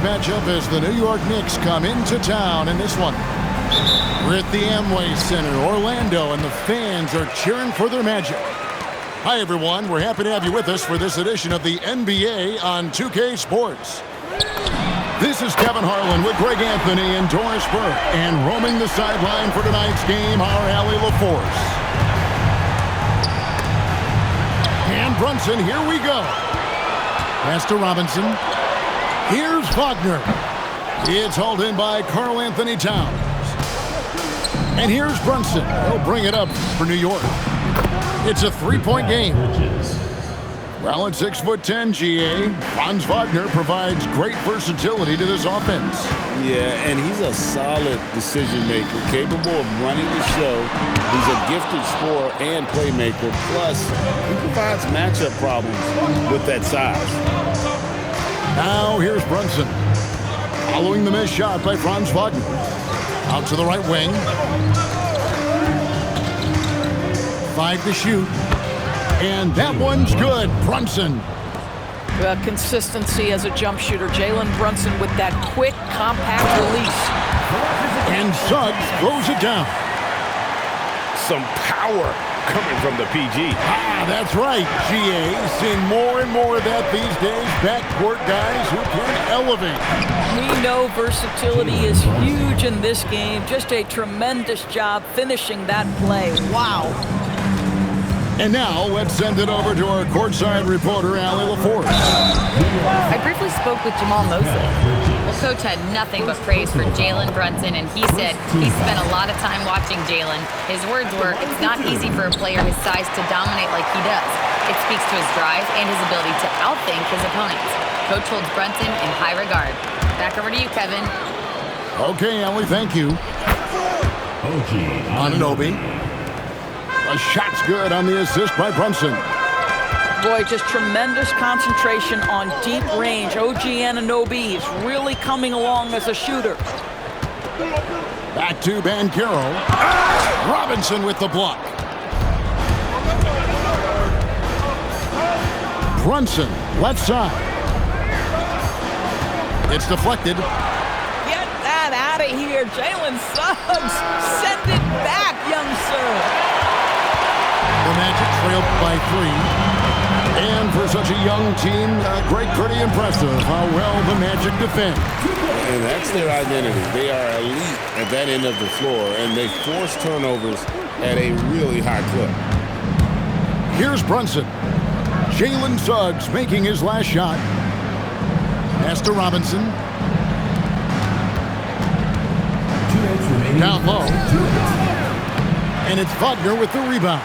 Matchup as the New York Knicks come into town in this one. We're at the Amway Center, Orlando, and the fans are cheering for their Magic. Hi, everyone. We're happy to have you with us for this edition of the NBA on 2K Sports. This is Kevin Harlan with Greg Anthony and Doris Burke, and roaming the sideline for tonight's game, our Allie LaForce. And Brunson, here we go. Pass to Robinson. Here's Wagner. It's hauled in by Karl Anthony Towns. And here's Brunson. He'll bring it up for New York. It's a three-point game. Well, at 6'10", GA, Franz Wagner provides great versatility to this offense. Yeah, and he's a solid decision maker, capable of running the show. He's a gifted scorer and playmaker. Plus, he provides matchup problems with that size. Now here's Brunson. Following the missed shot by Franz Wagner. Out to the right wing. 5 to shoot. And that one's good. Brunson. Consistency as a jump shooter. Jalen Brunson with that quick, compact release. And Suggs throws it down. Some power coming from the PG. That's right, GA. Seeing more and more of that these days. Backcourt guys who can elevate. We know versatility is huge in this game. Just a tremendous job finishing that play. Wow. And now, let's send it over to our courtside reporter, Allie LaForce. I briefly spoke with Jamal Mosley. Well, Coach had nothing but praise for Jalen Brunson, and he said he spent a lot of time watching Jalen. His words were, it's not easy for a player his size to dominate like he does. It speaks to his drive and his ability to outthink his opponents. Coach holds Brunson in high regard. Back over to you, Kevin. Okay, Allie, thank you. Anunoby. A shot's good on the assist by Brunson. Boy, just tremendous concentration on deep range. OG Anunoby is really coming along as a shooter. Back to Banchero. Robinson with the block. Brunson, left side. It's deflected. Get that out of here, Jalen Suggs. Send it back, young sir. The Magic trailed by 3. And for such a young team, Greg, pretty impressive how well the Magic defend. And that's their identity. They are elite at that end of the floor, and they force turnovers at a really high clip. Here's Brunson. Jalen Suggs making his last shot. Pass to Robinson. Down low. And it's Wagner with the rebound.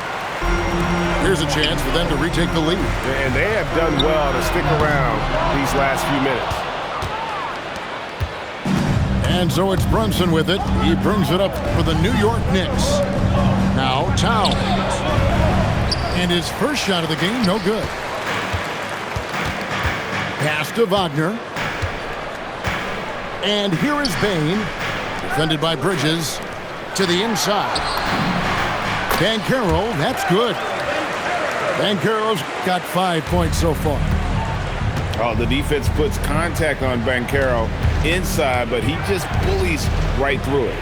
Here's a chance for them to retake the lead. And they have done well to stick around these last few minutes. And so it's Brunson with it. He brings it up for the New York Knicks. Now Towns. And his first shot of the game, no good. Pass to Wagner. And here is Bane. Defended by Bridges. To the inside. Banchero, that's good. Banchero's got 5 points so far. Oh, the defense puts contact on Banchero inside, but he just bullies right through it.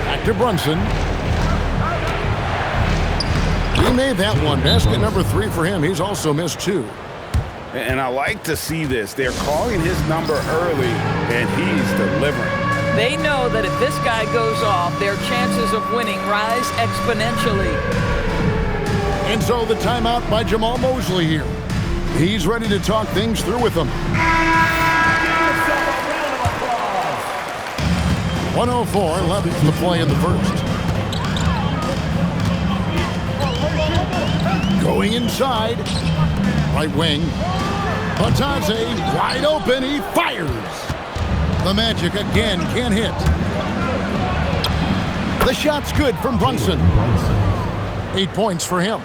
Back to Brunson. He made that one. Basket number 3 for him. He's also missed 2. And I like to see this. They're calling his number early, and he's delivering. They know that if this guy goes off, their chances of winning rise exponentially. And so the timeout by Jamal Mosley here. He's ready to talk things through with them. 104 left to play in the first. Going inside. Right wing. Batadze wide open. He fires. The Magic again can't hit. The shot's good from Brunson. 8 points for him.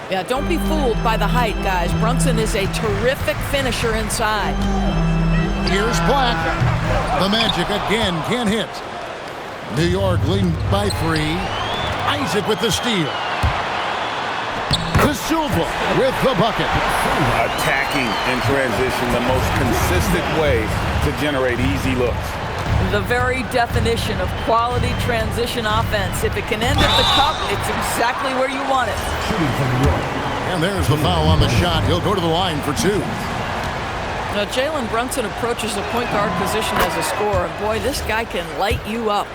Yeah, don't be fooled by the height, guys. Brunson is a terrific finisher inside. Here's Black. The Magic again can't hit. New York leading by 3. Isaac with the steal. To Silva with the bucket. Attacking in transition, the most consistent way to generate easy looks. The very definition of quality transition offense. If it can end at the cup, it's exactly where you want it. And there's the foul on the shot. He'll go to the line for 2. Now, Jalen Brunson approaches the point guard position as a scorer. Boy, this guy can light you up.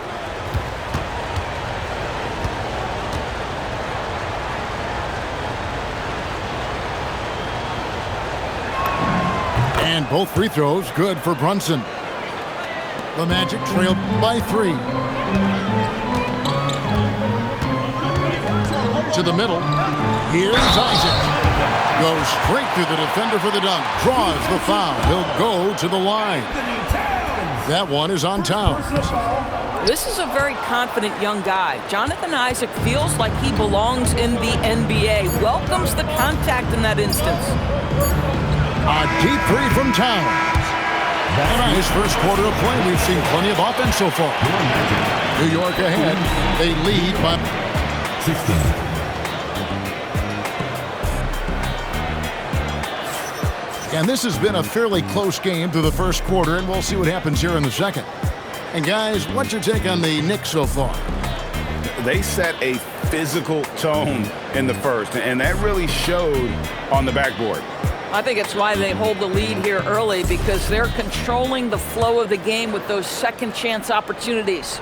And both free throws good for Brunson. The Magic trail by 3. To the middle. Here's Isaac. Goes straight through the defender for the dunk. Draws the foul. He'll go to the line. That one is on Towns. This is a very confident young guy. Jonathan Isaac feels like he belongs in the NBA. Welcomes the contact in that instance. A deep 3 from Towns. And on his first quarter of play, we've seen plenty of offense so far. New York ahead. They lead by 16. And this has been a fairly close game through the first quarter, and we'll see what happens here in the second. And guys, what's your take on the Knicks so far? They set a physical tone in the first, and that really showed on the backboard. I think it's why they hold the lead here early, because they're controlling the flow of the game with those second chance opportunities.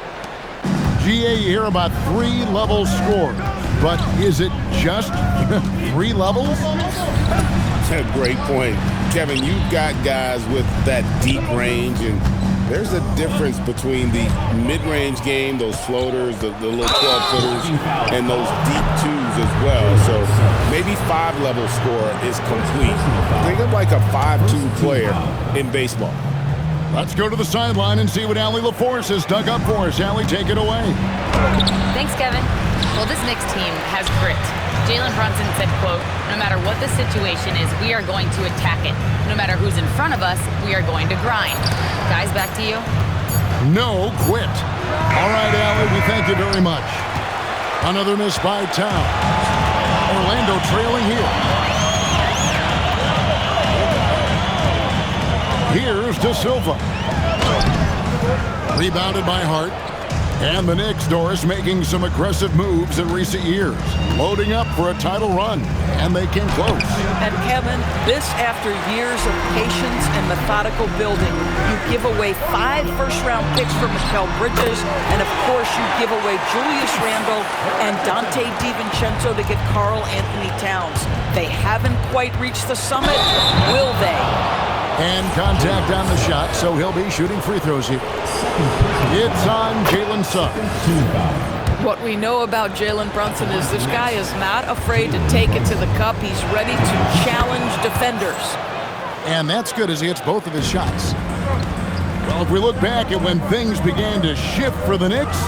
GA, you hear about 3-level score, but is it just 3 levels? That's a great point. Kevin, you've got guys with that deep range, and there's a difference between the mid-range game, those floaters, the little 12-footers, and those deep 2s as well. So maybe 5-level score is complete. Think of like a 5-2 player in baseball. Let's go to the sideline and see what Allie LaForce has dug up for us. Allie, take it away. Thanks, Kevin. Well, this Knicks team has grit. Jalen Brunson said, quote, "No matter what the situation is, we are going to attack it. No matter who's in front of us, we are going to grind." Guys, back to you. No quit. All right, Allie, we thank you very much. Another miss by Towns. Orlando trailing here. Here's De Silva. Rebounded by Hart. And the Knicks, Doris, making some aggressive moves in recent years. Loading up for a title run. And they came close. And Kevin, this after years of patience and methodical building. You give away 5 first-round picks for Mikal Bridges. And, of course, you give away Julius Randle and Dante DiVincenzo to get Karl Anthony Towns. They haven't quite reached the summit. Will they? And contact on the shot, so he'll be shooting free throws here. It's on Jalen Suggs. What we know about Jalen Brunson is this guy is not afraid to take it to the cup. He's ready to challenge defenders. And that's good as he hits both of his shots. Well, if we look back at when things began to shift for the Knicks,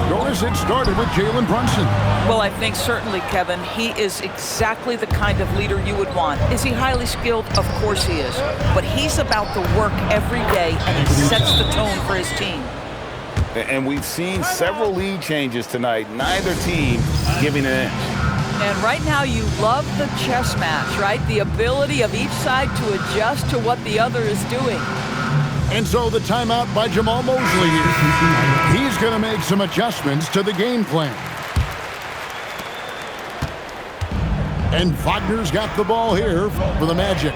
Doris, it started with Jalen Brunson. Well, I think certainly, Kevin, he is exactly the kind of leader you would want. Is he highly skilled? Of course he is. But he's about the work every day, and he sets the tone for his team. And we've seen several lead changes tonight, neither team giving an inch. And right now you love the chess match, right? The ability of each side to adjust to what the other is doing. And so the timeout by Jamal Mosley here. He's going to make some adjustments to the game plan. And Wagner's got the ball here for the Magic.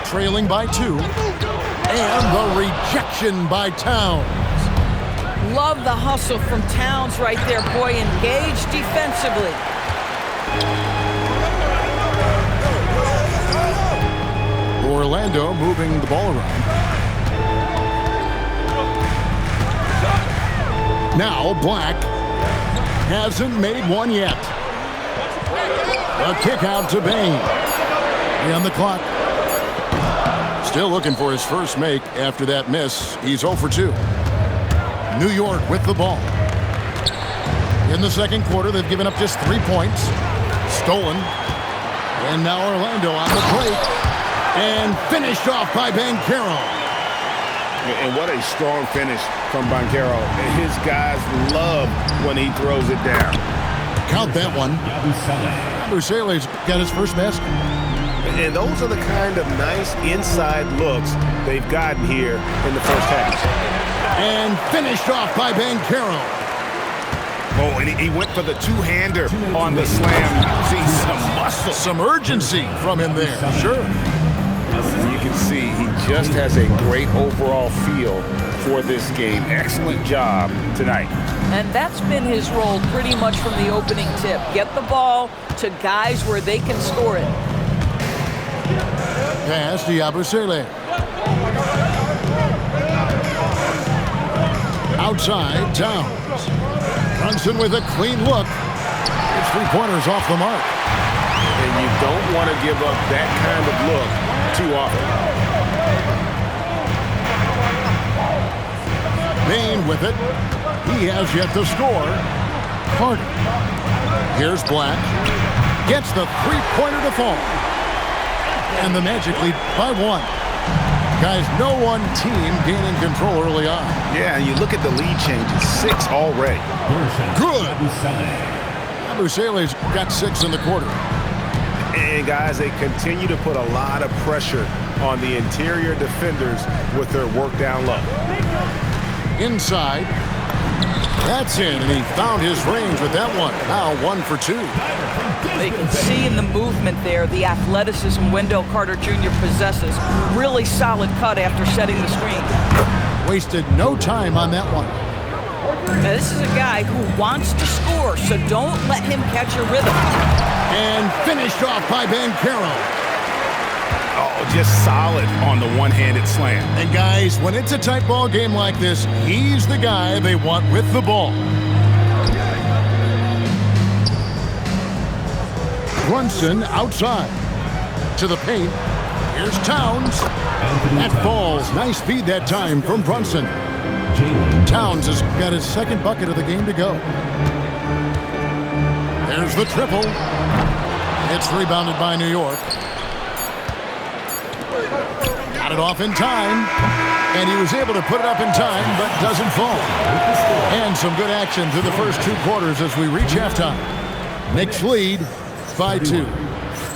Trailing by 2. And the rejection by Towns. Love the hustle from Towns right there, boy. Engaged defensively. Orlando moving the ball around. Now Black hasn't made one yet. A kick out to Bane. And the clock. Still looking for his first make after that miss. He's 0 for 2. New York with the ball. In the second quarter, they've given up just 3 points. Stolen. And now Orlando on the plate. And finished off by Banchero. And what a strong finish from Banchero. His guys love when he throws it down. Count that one. Yabusele's got his first basket. And those are the kind of nice inside looks they've gotten here in the first half. And finished off by Banchero. Oh, and he went for the two-hander on the slam. See some muscle. Some urgency from him there. Sure. You can see he just has a great overall feel for this game. Excellent job tonight. And that's been his role pretty much from the opening tip. Get the ball to guys where they can score it. Pass to Yabusele. Outside, Towns. Brunson with a clean look. It's 3-pointers off the mark. And you don't want to give up that kind of look too often. Bain with it. He has yet to score. Carter. Here's Black. Gets the 3-pointer to fall. And the Magic lead by 1. Guys, no one team gaining control early on. Yeah, and you look at the lead changes. 6 already. Good. Yabusele's got 6 in the quarter. And guys, they continue to put a lot of pressure on the interior defenders with their work down low. Inside. That's in, and he found his range with that one. Now 1 for 2. They can see in the movement there the athleticism Wendell Carter Jr. possesses. Really solid cut after setting the screen. Wasted no time on that one. Now, this is a guy who wants to score, so don't let him catch a rhythm. And finished off by Banchero. Oh, just solid on the one-handed slam. And guys, when it's a tight ball game like this, he's the guy they want with the ball. Brunson outside to the paint. Here's Towns. That falls. Nice feed that time from Brunson. Towns has got his second bucket of the game to go. There's the triple. It's rebounded by New York. Got it off in time, and he was able to put it up in time, but doesn't fall. And some good action through the first 2 quarters as we reach halftime. Knicks lead by 2.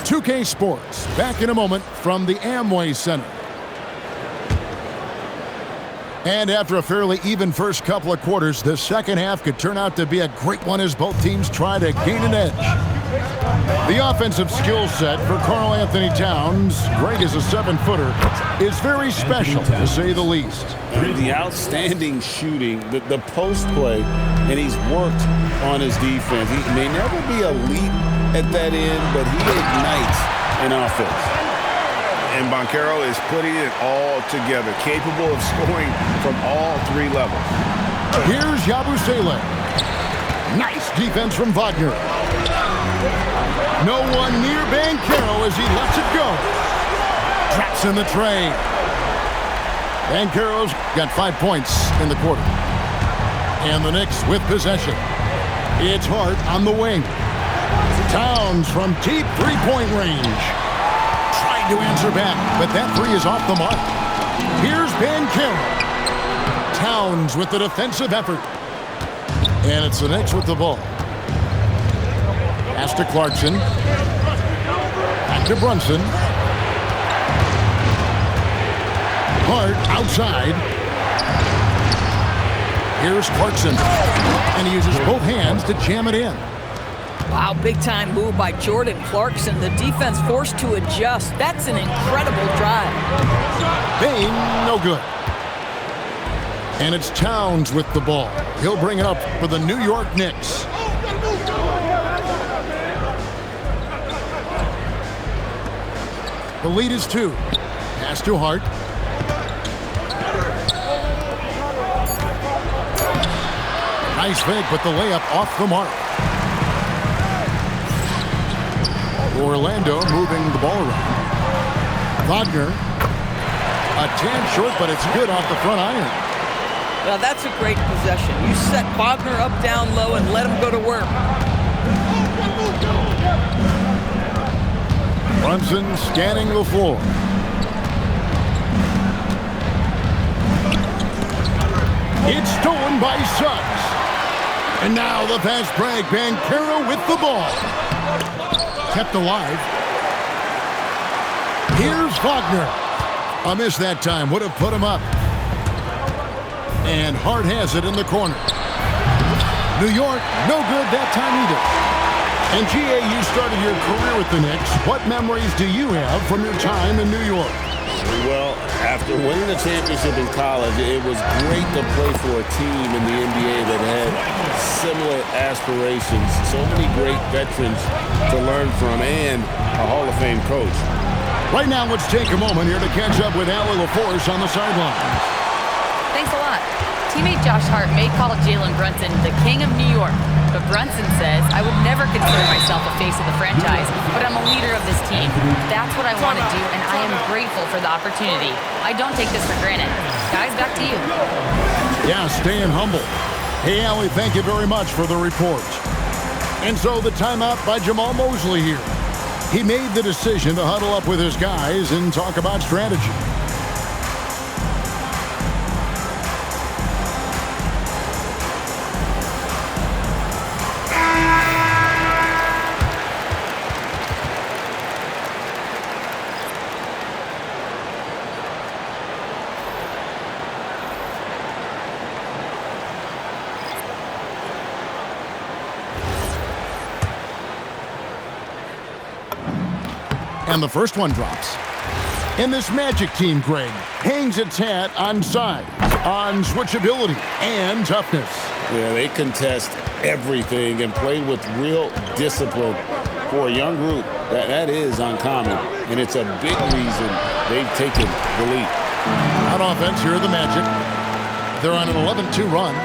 2K Sports, back in a moment from the Amway Center. And after a fairly even first couple of quarters, the second half could turn out to be a great one as both teams try to gain an edge. The offensive skill set for Karl Anthony Towns, great as a 7-footer, is very special, to say the least. The outstanding shooting, the post play, and he's worked on his defense. He may never be elite at that end, but he ignites an offense. And Banchero is putting it all together, capable of scoring from all 3 levels. Here's Yabusele. Nice defense from Wagner. No one near Banchero as he lets it go. Traps in the tray. Banchero's got 5 points in the quarter. And the Knicks with possession. It's Hart on the wing. Towns from deep 3-point range. Tried to answer back, but that 3 is off the mark. Here's Banchero. Towns with the defensive effort. And it's the Knicks with the ball. Pass to Clarkson. Back to Brunson. Hart outside. Here's Clarkson. And he uses both hands to jam it in. Wow, big-time move by Jordan Clarkson. The defense forced to adjust. That's an incredible drive. Bain, no good. And it's Towns with the ball. He'll bring it up for the New York Knicks. The lead is 2. Pass to Hart. Nice fake, but the layup off the mark. Orlando moving the ball around. Wagner. A tad short, but it's good off the front iron. Well, that's a great possession. You set Wagner up down low and let him go to work. Brunson scanning the floor. It's stolen by Suggs. And now the fast break. Banchero with the ball. kept alive. Here's Wagner. A miss that time. Would have put him up. And Hart has it in the corner. New York, no good that time either. And G.A., you started your career with the Knicks. What memories do you have from your time in New York? Well, after winning the championship in college, it was great to play for a team in the NBA that had similar aspirations. So many great veterans to learn from and a Hall of Fame coach. Right now, let's take a moment here to catch up with Allie LaForce on the sidelines. Thanks a lot. Teammate Josh Hart may call Jalen Brunson the king of New York, but Brunson says, I would never consider myself a face of the franchise, but I'm a leader of this team. That's what I want to do, and I am grateful for the opportunity. I don't take this for granted. Guys, back to you. Yeah, staying humble. Hey, Allie, thank you very much for the report. And so the timeout by Jamal Mosley here. He made the decision to huddle up with his guys and talk about strategy. And the first one drops. And this Magic team, Greg, hangs its hat on size, on switchability, and toughness. Yeah, they contest everything and play with real discipline. For a young group, that is uncommon, and it's a big reason they've taken the lead. On offense, here are the Magic. They're on an 11-2 run.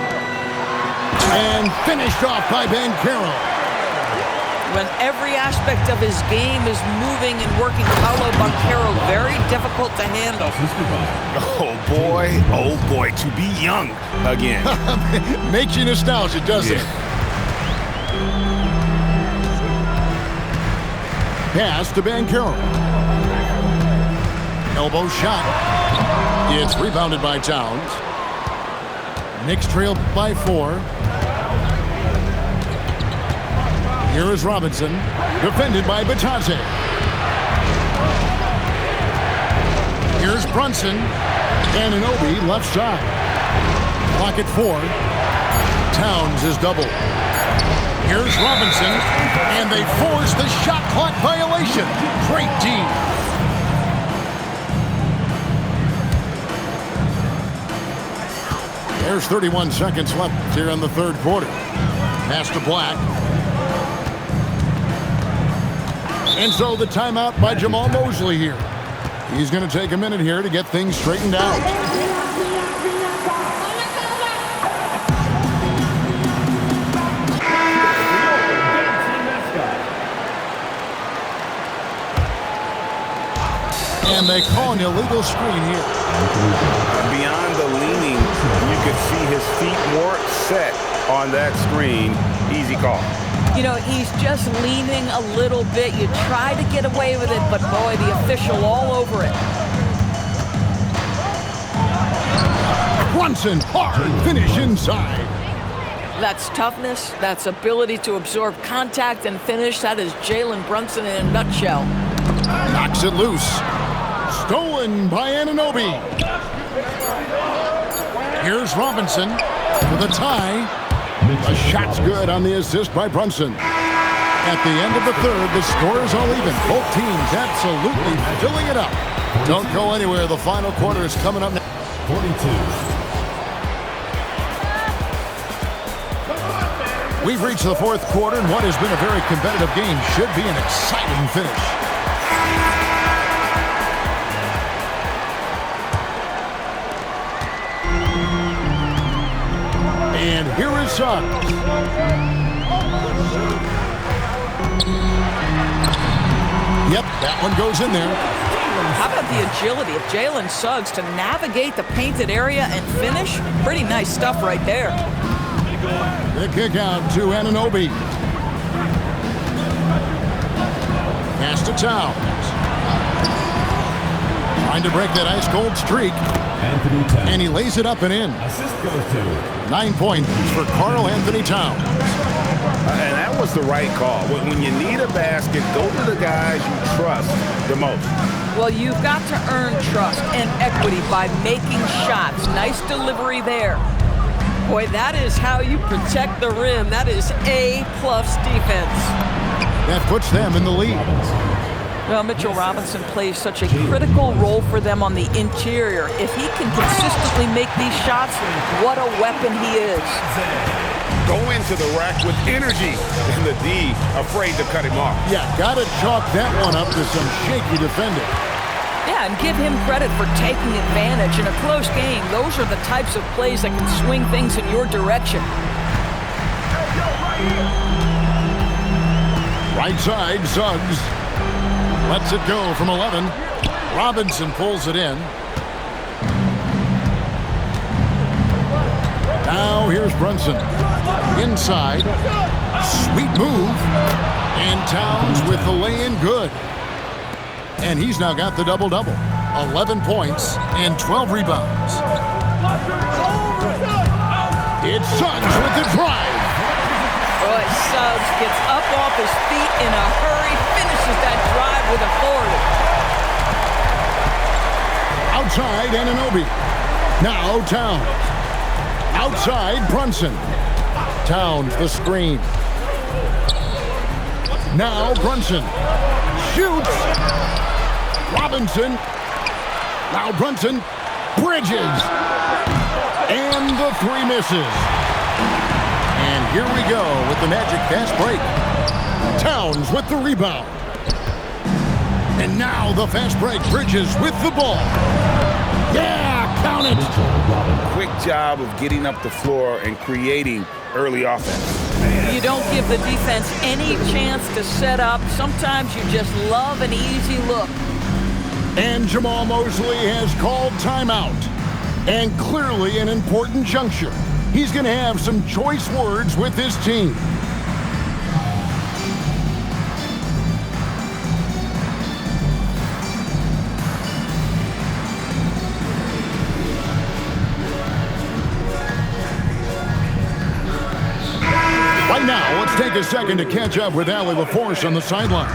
And finished off by Banchero. When every aspect of his game is moving and working, Paolo Banchero very difficult to handle. Oh boy, to be young again. Makes you nostalgic, doesn't it? Pass to Banchero. Elbow shot. It's rebounded by Towns. Knicks trail by 4. Here is Robinson, defended by Batadze. Here's Brunson, and Anunoby left side. Clock at 4. Towns is double. Here's Robinson, and they force the shot clock violation. Great D. There's 31 seconds left here in the third quarter. Pass to Black. And so the timeout by Jamal Mosley here. He's going to take a minute here to get things straightened out. And they call an illegal screen here. Beyond the leaning, you could see his feet more set on that screen. Easy call. You know, he's just leaning a little bit. You try to get away with it, but boy, the official all over it. Brunson, hard finish inside. That's toughness. That's ability to absorb contact and finish. That is Jalen Brunson in a nutshell. Knocks it loose. Stolen by Anunoby. Here's Robinson for the tie. A shot's good on the assist by Brunson. At the end of the third, the score is all even. Both teams absolutely filling it up. Don't go anywhere. The final quarter is coming up now. 42. We've reached the fourth quarter, and what has been a very competitive game should be an exciting finish. And here is Suggs. Yep, that one goes in there. How about the agility of Jalen Suggs to navigate the painted area and finish? Pretty nice stuff right there. The kick out to Anunoby. Pass to Towns. Trying to break that ice-cold streak. And he lays it up and in. 9 points for Karl Anthony Towns. And that was the right call. When you need a basket, go to the guys you trust the most. Well, you've got to earn trust and equity by making shots. Nice delivery there. Boy, that is how you protect the rim. That is A-plus defense. That puts them in the lead. Well, Mitchell Robinson plays such a critical role for them on the interior. If he can consistently make these shots, what a weapon he is. Go into the rack with energy, and the D afraid to cut him off. Yeah, got to chalk that one up to some shaky defending. Yeah, and give him credit for taking advantage in a close game. Those are the types of plays that can swing things in your direction. Right side, Suggs. Lets it go from 11. Robinson pulls it in. Now here's Brunson. Inside. Sweet move. And Towns with the lay-in good. And he's now got the double-double. 11 points and 12 rebounds. It's Suggs with the drive. Boy, Suggs gets up off his feet in a hurry, finishes that drive with authority. Outside, Anunoby. Now Towns. Outside, Brunson. Towns, the screen. Now Brunson. Shoots. Robinson. Now Brunson. Bridges. And the three misses. And here we go with the Magic fast break. Towns with the rebound. And now the fast break. Bridges with the ball. Yeah, count it. Quick job of getting up the floor and creating early offense. You don't give the defense any chance to set up. Sometimes you just love an easy look. And Jamal Mosley has called timeout. And clearly an important juncture. He's going to have some choice words with his team. Right now, let's take a second to catch up with Allie LaForce on the sidelines.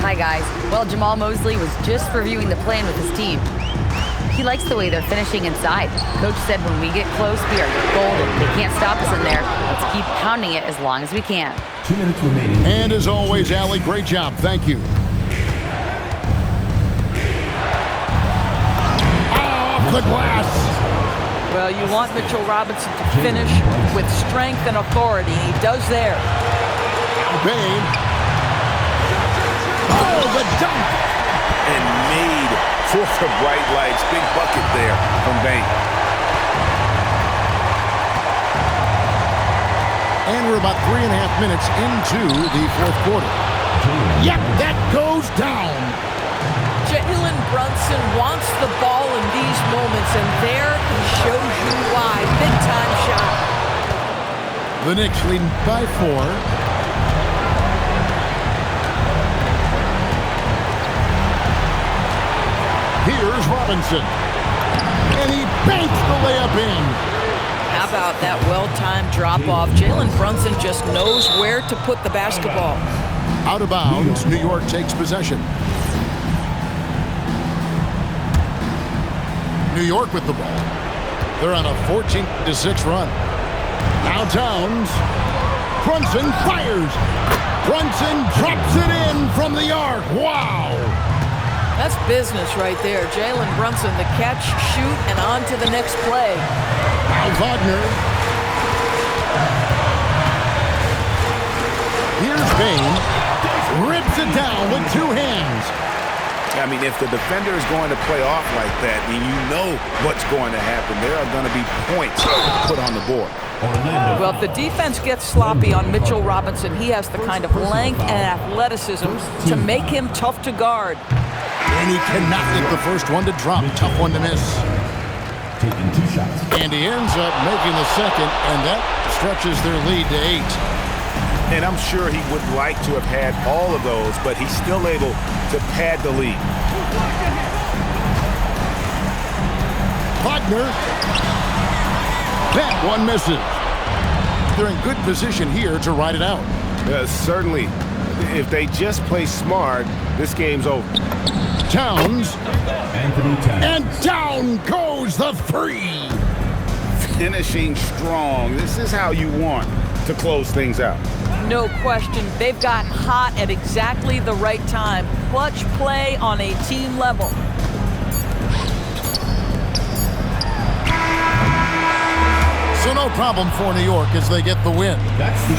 Hi, guys. Well, Jamal Mosley was just reviewing the plan with his team. He likes the way they're finishing inside. Coach said when we get close, we are golden. They can't stop us in there. Let's keep pounding it as long as we can. 2 minutes remaining. And as always, Allie, great job. Thank you. Off the glass. Well, you want Mitchell Robinson to finish with strength and authority. He does there. Bain. Oh, the dunk. And made for the bright lights. Big bucket there from Bain. And we're about 3.5 minutes into the fourth quarter. Yep, that goes down. Jalen Brunson wants the ball in these moments, and there he shows you why. Big-time shot. The Knicks lead by 4. Here's Robinson. And he banks the layup in. How about that well-timed drop-off? Jalen Brunson just knows where to put the basketball. Out of bounds, New York takes possession. New York with the ball. They're on a 14-6 run. Now Towns. Brunson fires. Brunson drops it in from the arc. Wow. That's business right there. Jalen Brunson, the catch, shoot, and on to the next play. Now Wagner. Here's Bain. Rips it down with 2 hands. I mean, if the defender is going to play off like that, then you know what's going to happen. There are going to be points put on the board. Well, if the defense gets sloppy on Mitchell Robinson, he has the kind of length and athleticism to make him tough to guard. And he cannot get the first one to drop. Tough one to miss. Taking 2 shots. And he ends up making the second, and that stretches their lead to 8. And I'm sure he would like to have had all of those, but he's still able to pad the lead. Wagner. That one misses. they're in good position here to ride it out. Certainly. If they just play smart, this game's over. Towns. Anthony Towns. And down goes the three. Finishing strong. This is how you want to close things out. No question. They've gotten hot at exactly the right time. Clutch play on a team level. So no problem for New York as they get the win.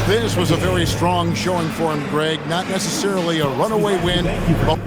This was a very strong showing for him, Greg. Not necessarily a runaway win, but